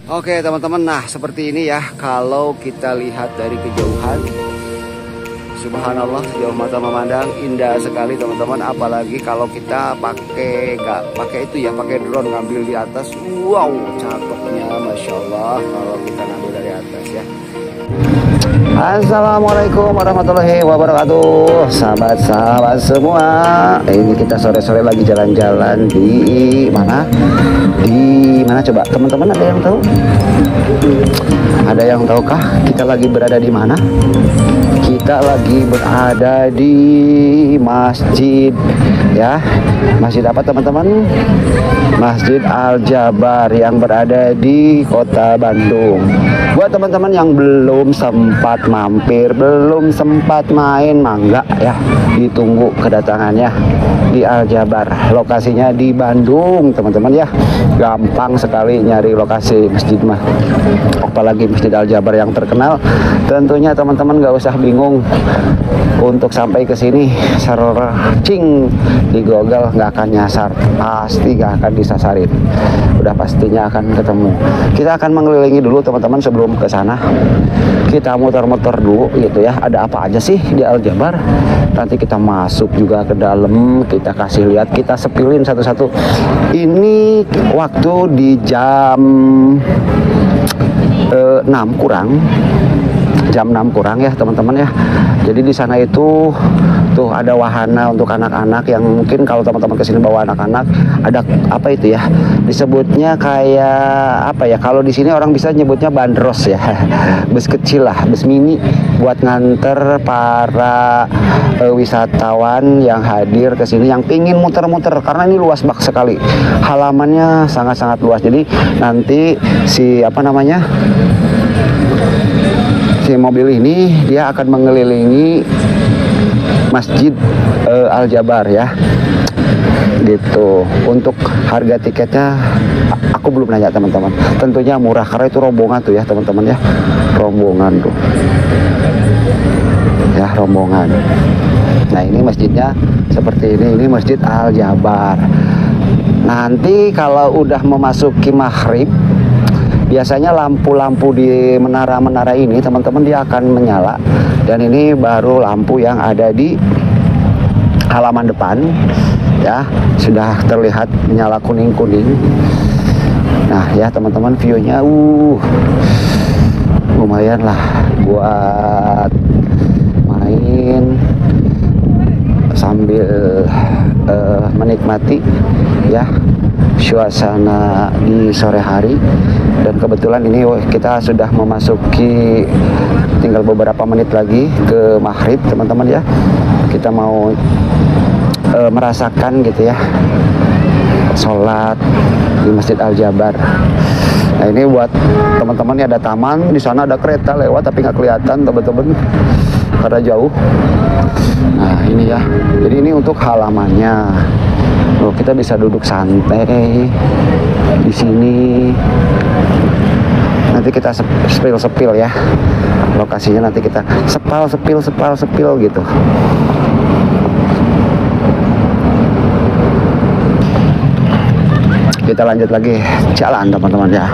Oke teman-teman, nah seperti ini ya kalau kita lihat dari kejauhan. Subhanallah, sejauh mata memandang indah sekali teman-teman. Apalagi kalau kita nggak pakai itu ya, pakai drone ngambil di atas. Wow, cakepnya masya Allah kalau kita ngambil dari atas ya. Assalamualaikum warahmatullahi wabarakatuh, sahabat-sahabat semua. Ini kita sore-sore lagi jalan-jalan di mana? Di mana coba teman-teman, ada yang tahu? Ada yang tahukah kita lagi berada di mana? Kita lagi berada di masjid ya. Masjid apa teman-teman? Masjid Al-Jabar yang berada di Kota Bandung. Buat teman-teman yang belum sempat mampir, belum sempat main, mangga ya, ditunggu kedatangannya di Al-Jabar. Lokasinya di Bandung teman-teman ya. Gampang sekali nyari lokasi masjid mah. Apalagi Masjid Al-Jabar yang terkenal. Tentunya teman-teman gak usah bingung untuk sampai ke sini. Searching di Google nggak akan nyasar, pasti nggak akan disasarin. Udah pastinya akan ketemu. Kita akan mengelilingi dulu teman-teman sebelum ke sana. Kita muter-muter dulu gitu ya. Ada apa aja sih di Al-Jabar? Nanti kita masuk juga ke dalam, kita kasih lihat, kita sepilin satu-satu. Ini waktu di jam 6 kurang. Jam 6 kurang ya teman-teman ya. Jadi di sana itu tuh ada wahana untuk anak-anak yang mungkin kalau teman-teman kesini bawa anak-anak, ada apa itu ya? Disebutnya kayak apa ya? Kalau di sini orang bisa nyebutnya bandros ya. Bus kecil lah, bus mini buat nganter para wisatawan yang hadir ke sini yang pingin muter-muter, karena ini luas bak sekali. Halamannya sangat-sangat luas. Jadi nanti si apa namanya? Si mobil ini dia akan mengelilingi Masjid Al-Jabar ya, gitu. Untuk harga tiketnya aku belum nanya teman-teman. Tentunya murah karena itu rombongan tuh ya teman-teman ya, rombongan tuh ya, rombongan. Nah ini masjidnya seperti ini Masjid Al-Jabar. Nanti kalau udah memasuki maghrib, biasanya lampu-lampu di menara-menara ini teman-teman dia akan menyala, dan ini baru lampu yang ada di halaman depan ya, sudah terlihat menyala kuning-kuning. Nah ya teman-teman, view-nya lumayan lah buat main sambil menikmati ya suasana di sore hari. Dan kebetulan ini kita sudah memasuki, tinggal beberapa menit lagi ke maghrib teman-teman ya. Kita mau merasakan gitu ya sholat di Masjid Al-Jabar. Nah ini buat teman-teman, ini ada taman, di sana ada kereta lewat tapi nggak kelihatan teman-teman karena jauh. Nah ini ya, jadi ini untuk halamannya. Kita bisa duduk santai di sini. Nanti kita sepil ya lokasinya, nanti kita sepil gitu. Kita lanjut lagi jalan teman-teman ya.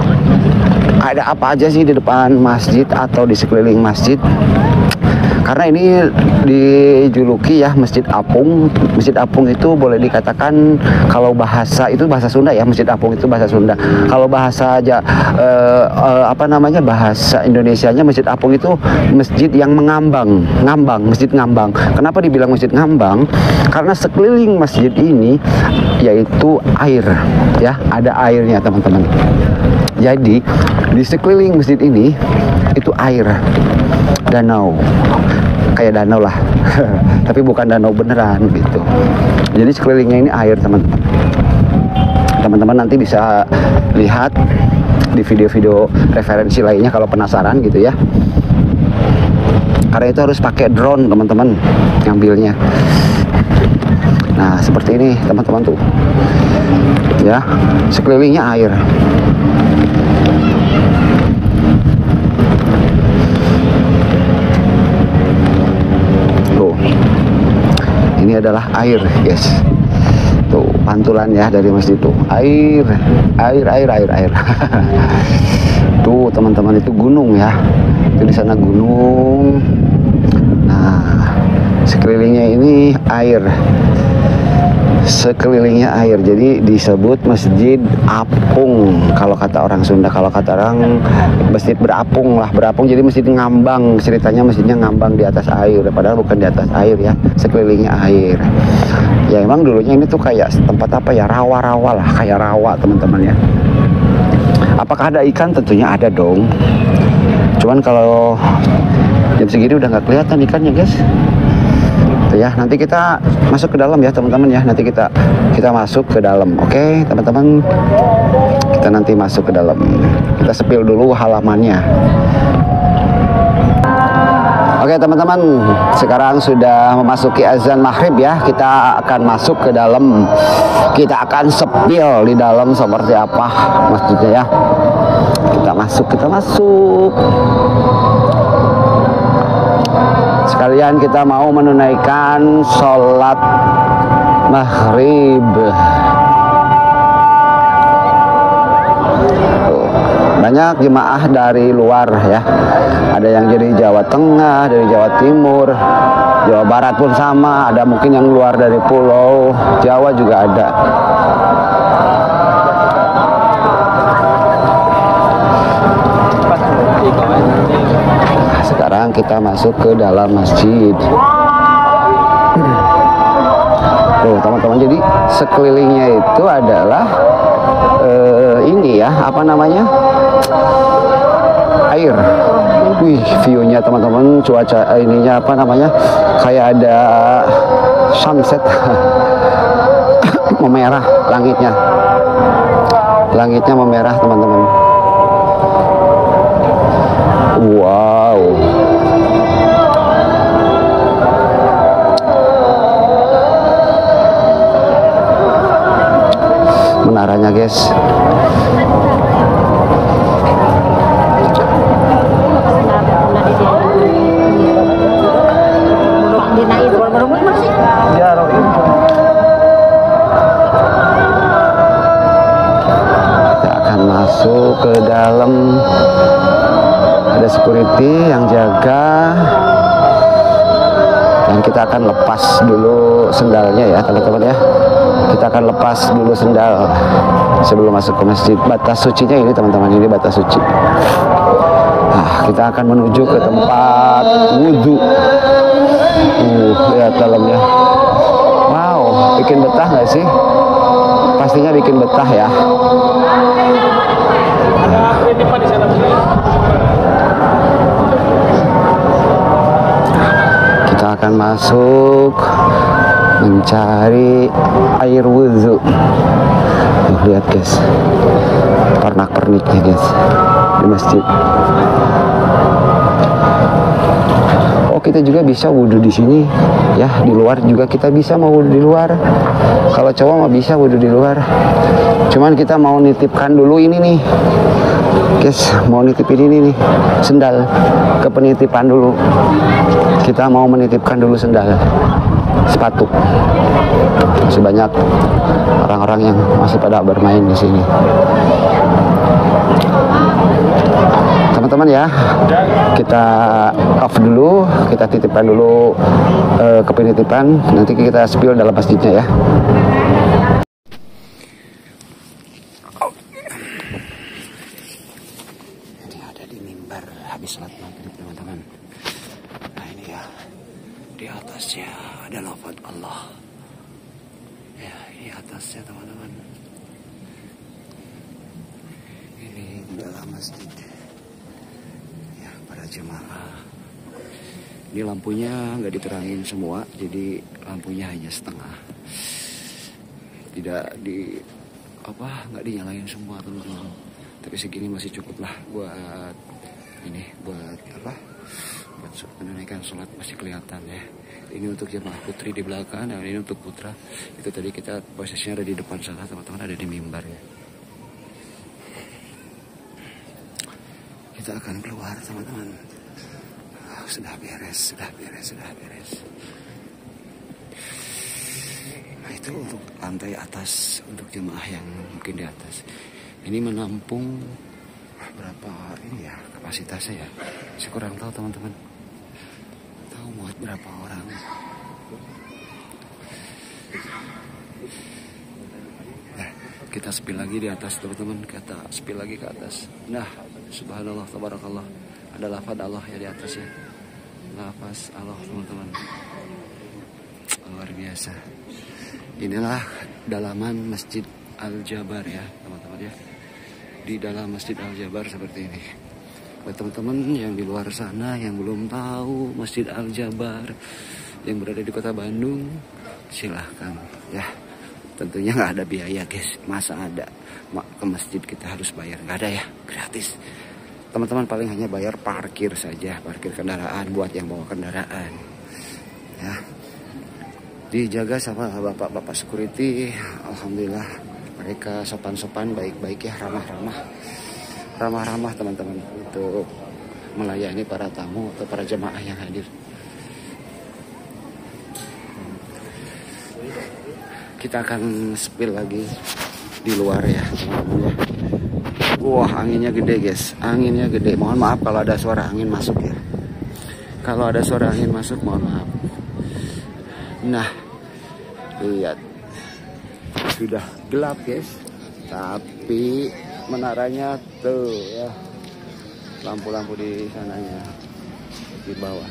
Ada apa aja sih di depan masjid atau di sekeliling masjid? Karena ini dijuluki ya Masjid Apung. Masjid Apung itu boleh dikatakan kalau bahasa itu bahasa Sunda ya, Masjid Apung itu bahasa Sunda. Kalau bahasa bahasa Indonesianya Masjid Apung itu masjid yang mengambang, masjid ngambang. Kenapa dibilang masjid ngambang? Karena sekeliling masjid ini yaitu air ya, ada airnya teman-teman. Jadi di sekeliling masjid ini itu air, danau, kayak danau lah tapi bukan danau beneran gitu. Jadi sekelilingnya ini air teman-teman. Teman-teman nanti bisa lihat di video-video referensi lainnya kalau penasaran gitu ya. Karena itu harus pakai drone teman-teman ngambilnya. Nah seperti ini teman-teman tuh ya, sekelilingnya air. Tuh, ini adalah air guys. Tuh pantulan ya dari masjid itu, air. Tuh teman-teman, itu gunung ya. Itu di sana gunung. Nah, sekelilingnya ini air. Sekelilingnya air, jadi disebut Masjid Apung kalau kata orang Sunda. Kalau kata orang masjid berapung lah, berapung jadi masjid ngambang. Ceritanya masjidnya ngambang di atas air, padahal bukan di atas air ya, sekelilingnya air. Ya emang dulunya ini tuh kayak tempat apa ya, rawa-rawa lah, kayak rawa teman-teman ya. Apakah ada ikan? Tentunya ada dong. Cuman kalau jam segini udah nggak kelihatan ikannya guys. Ya, nanti kita masuk ke dalam ya teman-teman ya. Nanti kita masuk ke dalam. Oke teman-teman, kita nanti masuk ke dalam. Kita sepil dulu halamannya. Oke teman-teman, sekarang sudah memasuki azan maghrib ya. Kita akan masuk ke dalam. Kita akan sepil di dalam seperti apa masjidnya ya. Kita masuk. Sekalian kita mau menunaikan sholat maghrib. Banyak jemaah dari luar ya. Ada yang dari Jawa Tengah, dari Jawa Timur, Jawa Barat pun sama. Ada mungkin yang luar dari pulau Jawa juga ada. Sekarang kita masuk ke dalam masjid. Tuh teman-teman, jadi sekelilingnya itu adalah ini ya, apa namanya, air. Wih, view-nya teman-teman, cuaca ininya apa namanya, kayak ada sunset. Memerah langitnya memerah teman-teman. Wow. Menaranya guys. Kita akan masuk ke dalam. Ada security yang jaga, dan kita akan lepas dulu sendalnya ya teman-teman ya. Kita akan lepas dulu sendal sebelum masuk ke masjid. Batas sucinya ini teman-teman, ini batas suci. Nah, kita akan menuju ke tempat wudhu. Lihat dalamnya. Wow, bikin betah nggak sih? Pastinya bikin betah ya. Kita akan masuk mencari air wudhu. Lihat guys, pernak-perniknya guys di masjid. Oh, kita juga bisa wudhu di sini ya. Di luar juga kita bisa mau wudhu di luar. Kalau cowok mah bisa wudhu di luar. Cuman kita mau nitipkan dulu ini nih guys, mau nitipin ini nih sendal ke penitipan dulu. Kita mau menitipkan dulu sendal, sepatu. Masih banyak orang-orang yang masih pada bermain di sini. Teman-teman ya, kita off dulu, kita titipkan dulu ke penitipan. Nanti kita spill dalam masjidnya ya. Ini ada di mimbar habis sholat maghrib teman-teman. Nah ini ya, di atasnya ada lafaz Allah. Ya, ini atasnya teman-teman. Ini dalam masjid. Ya, para jemaah. Ini lampunya nggak diterangin semua, jadi lampunya hanya setengah. Tidak nggak dinyalain semua teman-teman. Tapi segini masih cukup lah buat ini, buat menunaikan sholat, masih kelihatan ya. Ini untuk jemaah putri di belakang, dan ini untuk putra. Itu tadi kita posisinya ada di depan sana teman-teman, ada di mimbar ya. Kita akan keluar teman-teman. Sudah beres. Nah itu untuk lantai atas, untuk jemaah yang mungkin di atas. Ini menampung berapa ya kapasitasnya ya. Saya kurang tahu teman-teman. Tahu muat berapa orang. Nah, kita spill lagi di atas teman-teman. Kita spill lagi ke atas. Nah, subhanallah, tabarakallah. Ada lafaz Allah ya di atas ya. Lafaz Allah teman-teman. Luar biasa. Inilah dalaman Masjid Al-Jabar ya teman-teman ya. Di dalam Masjid Al-Jabar seperti ini. Buat teman-teman yang di luar sana yang belum tahu Masjid Al-Jabar yang berada di kota Bandung, silahkan ya. Tentunya nggak ada biaya guys. Masa ada ke masjid kita harus bayar? Nggak ada ya, gratis. Teman-teman paling hanya bayar parkir saja, parkir kendaraan buat yang bawa kendaraan ya. Dijaga sama bapak-bapak security. Alhamdulillah mereka sopan-sopan, baik-baik ya, ramah-ramah teman-teman untuk melayani para tamu atau para jemaah yang hadir. Kita akan spill lagi di luar ya teman-teman ya. Wah, anginnya gede guys, anginnya gede. Mohon maaf kalau ada suara angin masuk ya. Kalau ada suara angin masuk mohon maaf. Nah, lihat sudah gelap guys, tapi menaranya tuh ya, lampu-lampu di sananya di bawah.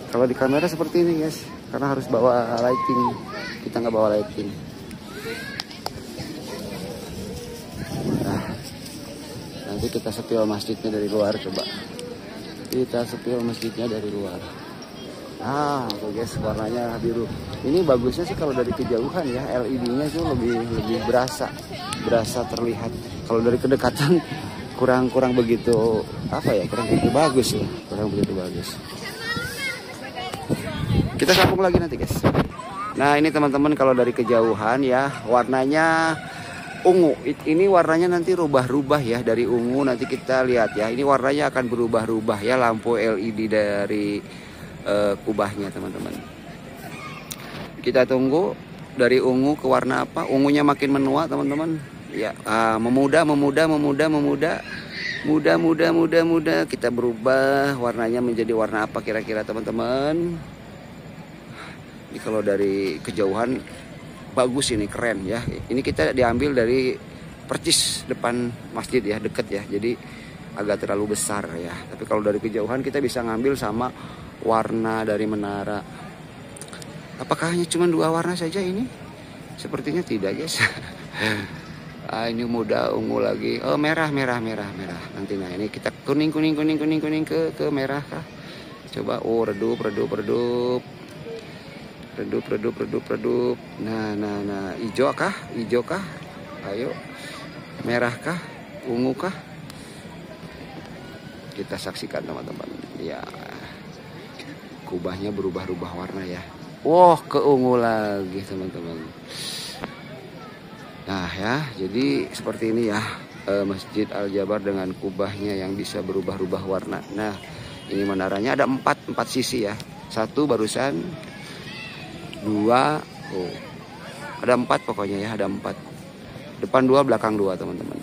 Kalau di kamera seperti ini guys, karena harus bawa lighting. Kita nggak bawa lighting. Nah, nanti kita sepil masjidnya dari luar coba. Kita sepil masjidnya dari luar. Ah, tuh guys, warnanya biru. Ini bagusnya sih kalau dari kejauhan ya, LED-nya tuh lebih berasa terlihat. Kalau dari kedekatan kurang begitu apa ya, kurang begitu bagus ya, kurang begitu bagus. Kita sambung lagi nanti guys. Nah ini teman-teman kalau dari kejauhan ya warnanya ungu. Ini warnanya nanti rubah-rubah ya, dari ungu nanti kita lihat ya. Ini warnanya akan berubah-ubah ya, lampu LED dari kubahnya teman-teman. Kita tunggu dari ungu ke warna apa. Ungunya makin menua teman-teman. Ya, memuda. Kita berubah warnanya menjadi warna apa kira-kira teman-teman. Ini kalau dari kejauhan bagus, ini keren ya. Ini kita diambil dari percis depan masjid ya, deket ya. Jadi agak terlalu besar ya. Tapi kalau dari kejauhan kita bisa ngambil sama warna dari menara. Apakah hanya cuma 2 warna saja ini? Sepertinya tidak guys. Ini muda, ungu lagi. Oh merah. Nantinya ini kita kuning ke merah kah? Coba. Oh redup. Redup. Nah. Hijau kah? Ayo. Merah kah? Ungu kah? Kita saksikan teman-teman. Ya. Kubahnya berubah-ubah warna ya. Wah, ke ungu lagi teman-teman. Nah ya, jadi seperti ini ya Masjid Al-Jabar dengan kubahnya yang bisa berubah-ubah warna. Nah, ini menaranya ada 4 sisi ya. 1 barusan, 2, ada 4 pokoknya ya, ada 4. Depan 2, belakang 2 teman-teman.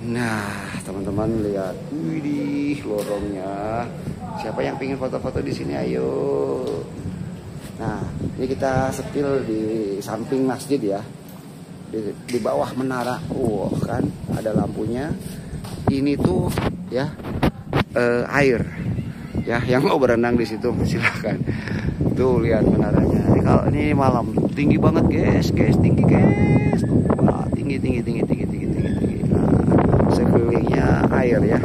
Nah, teman-teman lihat, widih lorongnya. Siapa yang pengen foto-foto di sini? Ayo. Nah, ini kita sepil di samping masjid ya, di bawah menara. Kan ada lampunya. Ini tuh ya air. Ya, yang mau berenang di situ silakan. Tuh lihat menaranya. Ini kalau ini malam tinggi banget guys, tinggi guys. Nah, tinggi. Nah, sekelilingnya air ya.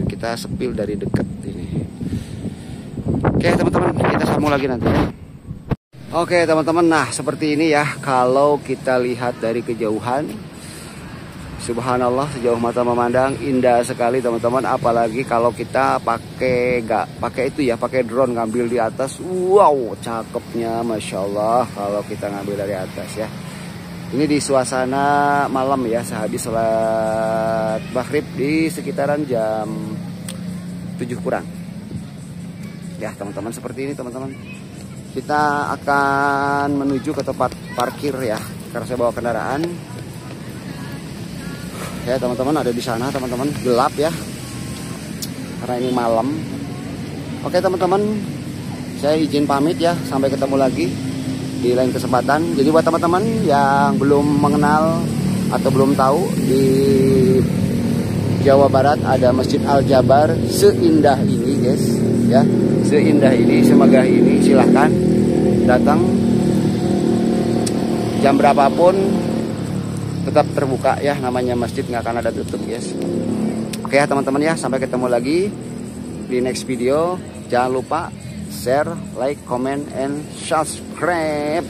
Kita sepil dari dekat ini. Oke teman-teman, kita sambung lagi nanti ya. Oke teman-teman, nah seperti ini ya. Kalau kita lihat dari kejauhan, subhanallah, sejauh mata memandang indah sekali teman-teman. Apalagi kalau kita pakai drone ngambil di atas. Wow, cakepnya masya Allah kalau kita ngambil dari atas ya. Ini di suasana malam ya, sehabis sholat maghrib di sekitaran jam 7 kurang. Ya teman-teman, seperti ini teman-teman. kita akan menuju ke tempat parkir ya, karena saya bawa kendaraan. Ya teman-teman, ada di sana teman-teman, gelap ya, karena ini malam. Oke teman-teman, saya izin pamit ya, sampai ketemu lagi di lain kesempatan. Jadi buat teman-teman yang belum mengenal atau belum tahu, di Jawa Barat ada Masjid Al-Jabar seindah ini guys ya, seindah ini, semegah ini. Silahkan datang jam berapapun, tetap terbuka ya, namanya masjid nggak akan ada tutup guys. Oke ya teman-teman ya, sampai ketemu lagi di next video. Jangan lupa share, like, comment, and subscribe.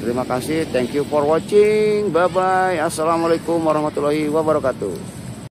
Terima kasih, thank you for watching, bye bye, assalamualaikum warahmatullahi wabarakatuh.